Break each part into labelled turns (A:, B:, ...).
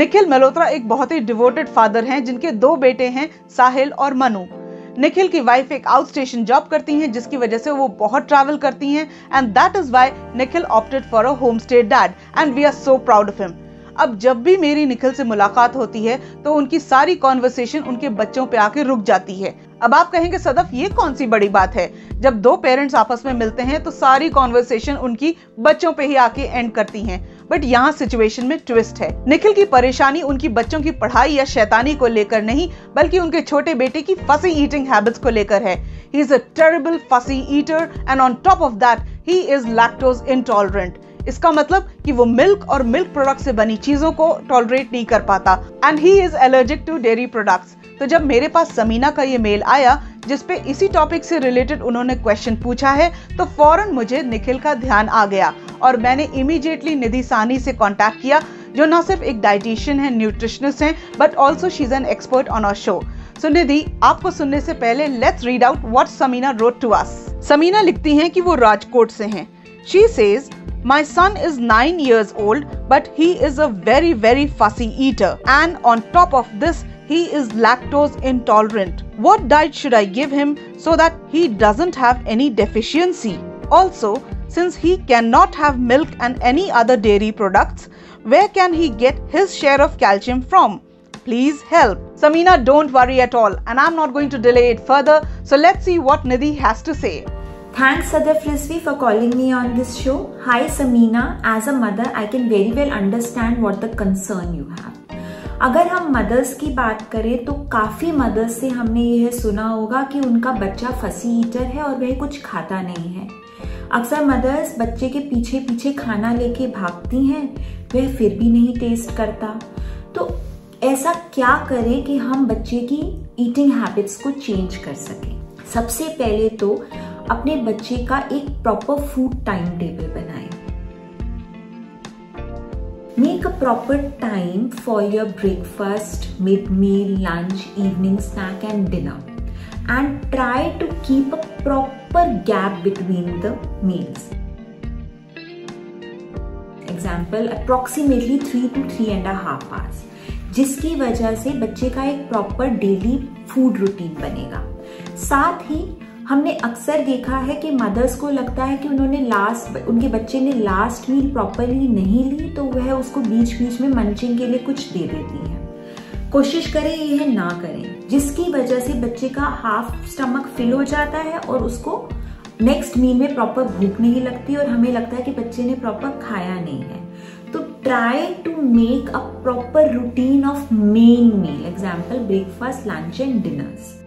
A: निखिल मल्होत्रा एक बहुत ही devoted father हैं जिनके 2 बेटे हैं, साहिल और मनु। निखिल की वाइफ एक आउट स्टेशन जॉब करती हैं जिसकी वजह से वो बहुत ट्रैवल करती हैं and that is why Nikhil opted for a home stay dad and we are so proud of him. अब जब भी मेरी निखिल से मुलाकात होती है तो उनकी सारी कॉन्वर्सेशन उनके बच्चों पे आके रुक जाती है। अब आप कहेंगे सदफ ये कौन सी बड़ी बात है, जब 2 पेरेंट्स आपस में मिलते हैं तो सारी कॉन्वर्सेशन उनकी बच्चों पे ही आके एंड करती हैं। बट यहाँ सिचुएशन में ट्विस्ट है। निखिल की परेशानी उनकी बच्चों की पढ़ाई या शैतानी को लेकर नहीं बल्कि उनके छोटे बेटे की फसी ईटिंग हैबिट्स को लेकर है। ही इज अ टेरिबल फसी eater and on top of that he is lactose intolerant. इसका मतलब कि वो मिल्क और मिल्क प्रोडक्ट से बनी चीजों को टॉलरेट नहीं कर पाता and he is allergic to dairy products. तो जब मेरे पास समीना का ये मेल आया जिसपे इसी टॉपिक से रिलेटेड उन्होंने क्वेश्चन पूछा है तो फौरन मुझे निखिल का ध्यान आ गया और मैंने इमीडिएटली निधि साहनी से कांटेक्ट किया जो न सिर्फ एक डाइटिशियन है, न्यूट्रिशनिस्ट है, but also she is an expert on our show. So Nidhi, आपको सुनने से पहले let's read out what Samina wrote to us. Samina लिखती हैं कि वो राजकोट से हैं। She says, My son is 9 years old, but he is a very fussy eater. And on top of this, he is lactose intolerant. What diet should I give him so that he doesn't have any deficiency? Also, since he cannot have milk and any other dairy products, where can he get his share of calcium from? Please help. Samina, don't worry at all. And I'm not going to delay it further. So let's see what Nidhi has to say.
B: Thanks Sadaf Rizvi for calling me on this show. Hi Samina, as a mother I can very well understand what the concern you have. अगर हम mother's की बात करें तो काफ़ी mother's से हमने यह सुना होगा कि उनका बच्चा फसी ईटर है और वह कुछ खाता नहीं है। अक्सर मदर्स बच्चे के पीछे पीछे खाना लेके भागती हैं, वह फिर भी नहीं टेस्ट करता। तो ऐसा क्या करें कि हम बच्चे की ईटिंग हैबिट्स को चेंज कर सकें? सबसे पहले तो अपने बच्चे का एक प्रॉपर फूड टाइम टेबल बनाएं। Make a proper time for your breakfast, mid-meal, lunch, evening snack and dinner. And try to keep a proper gap between the meals. Example, approximately 3 to 3.5 hours. जिसकी वजह से बच्चे का एक proper daily food routine बनेगा। साथ ही हमने अक्सर देखा है कि मदर्स को लगता है कि उनके बच्चे ने लास्ट मील प्रॉपरली नहीं ली तो वह उसको बीच बीच में मंचिंग के लिए कुछ दे देती है। कोशिश करें यह ना करें, जिसकी वजह से बच्चे का हाफ स्टमक फिल हो जाता है और उसको नेक्स्ट मील में प्रॉपर भूख नहीं लगती और हमें लगता है कि बच्चे ने प्रॉपर खाया नहीं है। तो try to make a proper routine of main meal, example breakfast, lunch and dinners.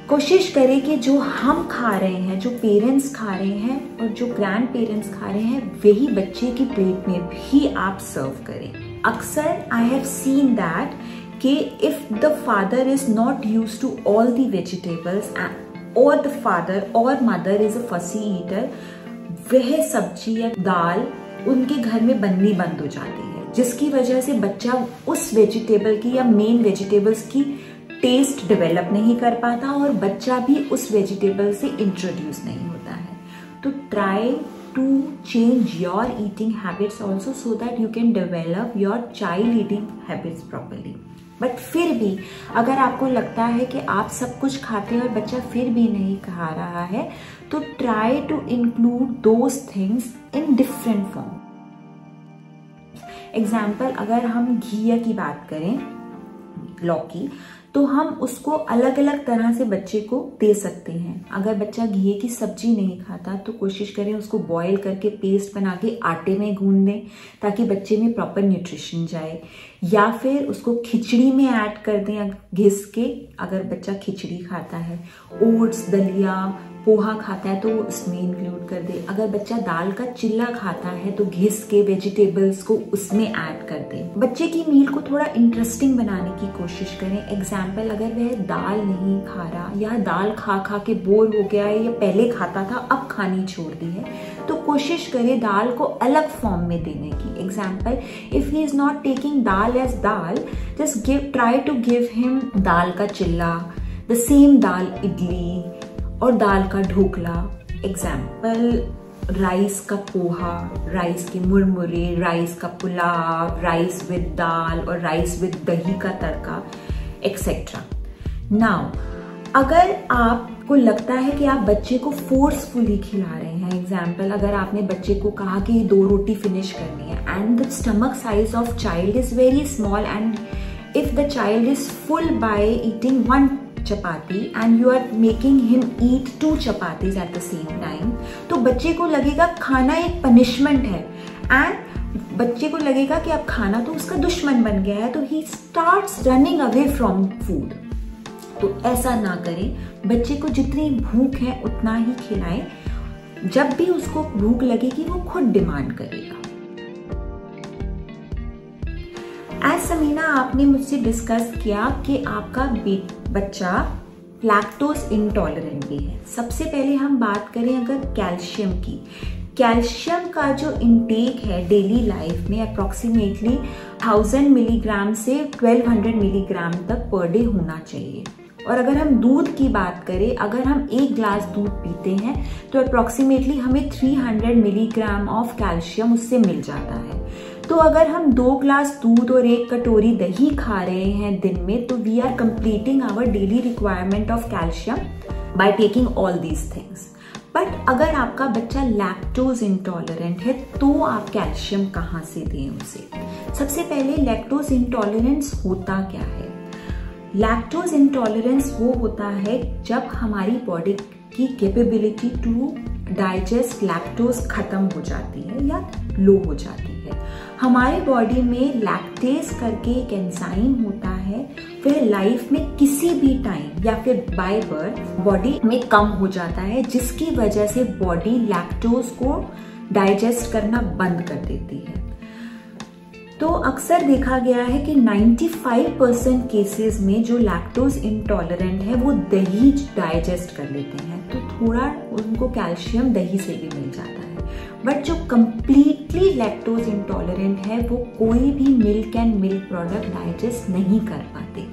B: कोशिश करें कि जो हम खा रहे हैं, जो पेरेंट्स खा रहे हैं और जो ग्रैंड पेरेंट्स खा रहे हैं वही बच्चे की प्लेट में भी आप सर्व करें। अक्सर आई हैव सीन दैट कि if the father is not used to all the vegetables और द फादर और mother is a fussy eater, वह सब्जी या दाल उनके घर में बननी बंद हो जाती है, जिसकी वजह से बच्चा उस वेजिटेबल की या मेन वेजिटेबल्स की टेस्ट डेवलप नहीं कर पाता और बच्चा भी उस वेजिटेबल से इंट्रोड्यूस नहीं होता है। तो try to change your eating habits also so that you can develop your child eating habits properly. But फिर भी अगर आपको लगता है कि आप सब कुछ खाते हैं और बच्चा फिर भी नहीं खा रहा है तो try to include those things in different form. Example, अगर हम घिया की बात करें, लौकी, तो हम उसको अलग अलग तरह से बच्चे को दे सकते हैं। अगर बच्चा घी की सब्जी नहीं खाता तो कोशिश करें उसको बॉईल करके पेस्ट बना के आटे में गूंद दें ताकि बच्चे में प्रॉपर न्यूट्रिशन जाए, या फिर उसको खिचड़ी में ऐड कर दें घिस के, अगर बच्चा खिचड़ी खाता है। ओट्स, दलिया, पोहा खाता है तो वो उसमें इंक्लूड कर दे। अगर बच्चा दाल का चिल्ला खाता है तो घिस के वेजिटेबल्स को उसमें ऐड कर दे। बच्चे की मील को थोड़ा इंटरेस्टिंग बनाने की कोशिश करें। एग्जाम्पल, अगर वह दाल नहीं खा रहा या दाल खा खा के बोर हो गया है या पहले खाता था अब खानी छोड़ दी है, तो कोशिश करें दाल को अलग फॉर्म में देने की। Example, if he is not taking dal as dal, just try to give him dal का चिल्ला, द सेम दाल इडली और दाल का ढोकला। एग्जाम्पल, राइस का पोहा, राइस के मुरमुरे, राइस का पुलाव, राइस विद दाल और राइस विद दही का तड़का एक्सेट्रा। नाउ अगर आपको लगता है कि आप बच्चे को फोर्सफुली खिला रहे हैं, एग्जाम्पल अगर आपने बच्चे को कहा कि 2 रोटी फिनिश करनी है and the stomach size of child is very small and if the child is full by eating 1 chapati and you are making him eat 2 chapatis at the same time, तो बच्चे को लगेगा खाना एक पनिशमेंट है and बच्चे को लगेगा कि अब खाना तो उसका दुश्मन बन गया है, तो he starts running away from food। तो ऐसा ना करें, बच्चे को जितनी भूख है उतना ही खिलाएं। जब भी उसको भूख लगेगी वो खुद डिमांड करेगा। आज समीना आपने मुझसे डिस्कस किया कि आपका बच्चा लैक्टोज इंटॉलरेंट भी है। सबसे पहले हम बात करें अगर कैल्शियम की, कैल्शियम का जो इंटेक है डेली लाइफ में अप्रोक्सीमेटली 1000 मिलीग्राम से 1200 मिलीग्राम तक पर डे होना चाहिए। और अगर हम दूध की बात करें, अगर हम 1 ग्लास दूध पीते हैं तो अप्रोक्सीमेटली हमें 300 मिलीग्राम ऑफ कैल्शियम उससे मिल जाता है। तो अगर हम 2 ग्लास दूध और 1 कटोरी दही खा रहे हैं दिन में, तो we are completing our daily requirement of calcium by taking all these things. But अगर आपका बच्चा लैक्टोज इंटॉलरेंट है तो आप कैल्शियम कहाँ से दें उसे? सबसे पहले लैक्टोज इंटॉलरेंस होता क्या है? लैक्टोज इंटॉलरेंस वो होता है जब हमारी बॉडी की कैपेबिलिटी टू डाइजेस्ट लैक्टोज खत्म हो जाती है या लो हो जाती है। हमारे बॉडी में लैक्टेज करके एक एंजाइम होता है, फिर लाइफ में किसी भी टाइम या फिर बाय बर्थ बॉडी में कम हो जाता है, जिसकी वजह से बॉडी लैक्टोज को डाइजेस्ट करना बंद कर देती है। तो अक्सर देखा गया है कि 95% केसेस में जो लैक्टोज इंटॉलरेंट है वो दही डाइजेस्ट कर लेते हैं, तो थोड़ा उनको कैल्शियम दही से भी मिल जाता है। बट जो कंप्लीटली लैक्टोज इंटॉलरेंट है वो कोई भी milk and milk product digest नहीं कर पाते।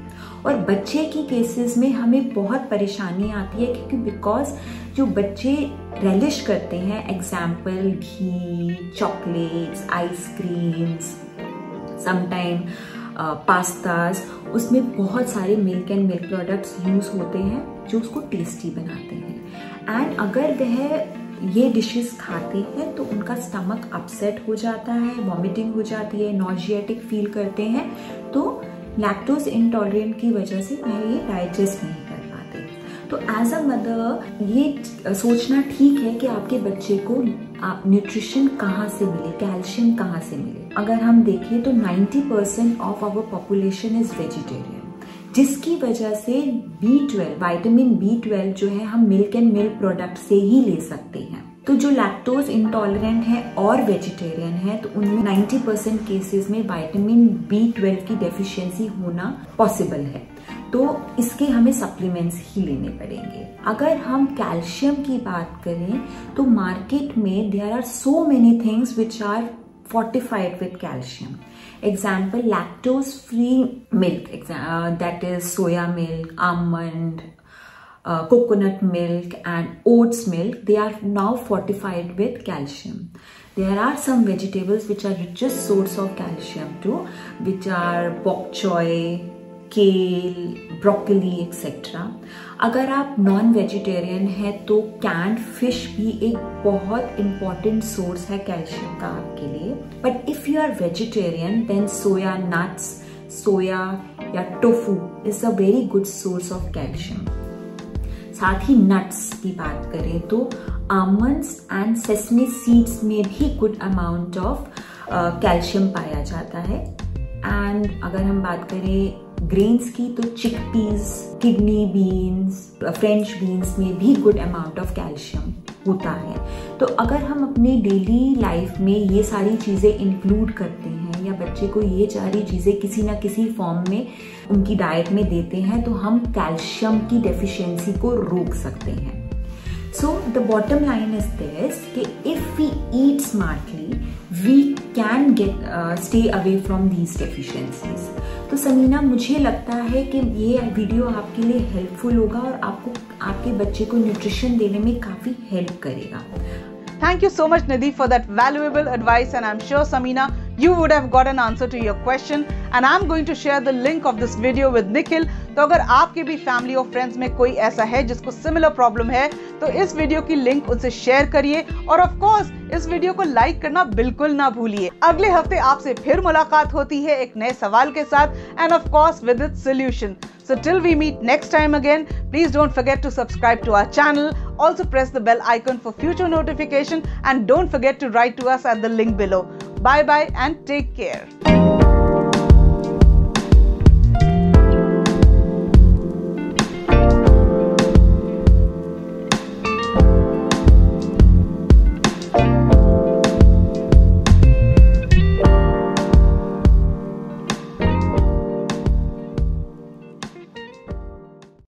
B: और बच्चे की केसेस में हमें बहुत परेशानी आती है क्योंकि बिकॉज जो बच्चे रेलिश करते हैं, एग्जाम्पल घी, चॉकलेट्स, आइसक्रीम्स, समटाइम पास्ताज, उसमें बहुत सारे milk and milk products use होते हैं जो उसको टेस्टी बनाते हैं। एंड अगर वह ये डिशेस खाते हैं तो उनका स्टमक अपसेट हो जाता है, वॉमिटिंग हो जाती है, नॉजिएटिक फील करते हैं, तो लैक्टोज इंटॉलरेंट की वजह से वह ये डाइजेस्ट नहीं कर पाते। तो एज अ मदर ये सोचना ठीक है कि आपके बच्चे को न्यूट्रिशन कहाँ से मिले, कैल्शियम कहाँ से मिले। अगर हम देखें तो 90% of our population is vegetarian, जिसकी वजह से B12, विटामिन B12 जो है हम मिल्क एंड मिल्क प्रोडक्ट से ही ले सकते हैं। तो जो लैक्टोज इंटॉलरेंट है और वेजिटेरियन है तो उनमें 90% केसेस में विटामिन B12 की डेफिशिएंसी होना पॉसिबल है, तो इसके हमें सप्लीमेंट्स ही लेने पड़ेंगे। अगर हम कैल्शियम की बात करें तो मार्केट में there are so many things which are fortified with calcium. Example, lactose free milk, that is soya milk, almond, coconut milk and oats milk. They are now fortified with calcium. There are some vegetables which are richest source of calcium too, which are bok choy, केल, broccoli etcetera. अगर आप non vegetarian है तो canned fish भी एक बहुत important source है calcium का आपके लिए। But if you are vegetarian then soya nuts, soya या tofu is a very good source of calcium. साथ ही नट्स की बात करें तो आमंड्स एंड सेसमी सीड्स में भी गुड अमाउंट ऑफ कैल्शियम पाया जाता है। एंड अगर हम बात करें ग्रेन्स की तो chickpeas, kidney beans, French beans में भी गुड अमाउंट ऑफ कैल्शियम होता है। तो अगर हम अपने डेली लाइफ में ये सारी चीज़ें इंक्लूड करते हैं या बच्चे को ये सारी चीज़ें किसी ना किसी फॉर्म में उनकी डाइट में देते हैं तो हम कैल्शियम की डेफिशिएंसी को रोक सकते हैं। So the bottom line is this कि if we eat smartly we can stay away from these deficiencies। तो समीना मुझे लगता है कि ये वीडियो आपके लिए हेल्पफुल होगा और आपको आपके बच्चे को न्यूट्रिशन देने में काफ़ी हेल्प करेगा।
A: Thank you so much Nidhi for that valuable advice, and I'm sure Samina you would have got an answer to your question, and I'm going to share the link of this video with Nikhil. तो अगर आपके भी family और friends में कोई ऐसा है जिसको सिमिलर प्रॉब्लम है तो इस वीडियो की लिंक उनसे शेयर करिए, और ऑफ कोर्स इस वीडियो को लाइक करना बिल्कुल ना भूलिए। अगले हफ्ते आपसे फिर मुलाकात होती है एक नए सवाल के साथ, end of course with its solution. So till we meet next time again, please don't forget to subscribe to our channel. Also press the bell icon for future notification, and don't forget to write to us at the link below. Bye bye and take care.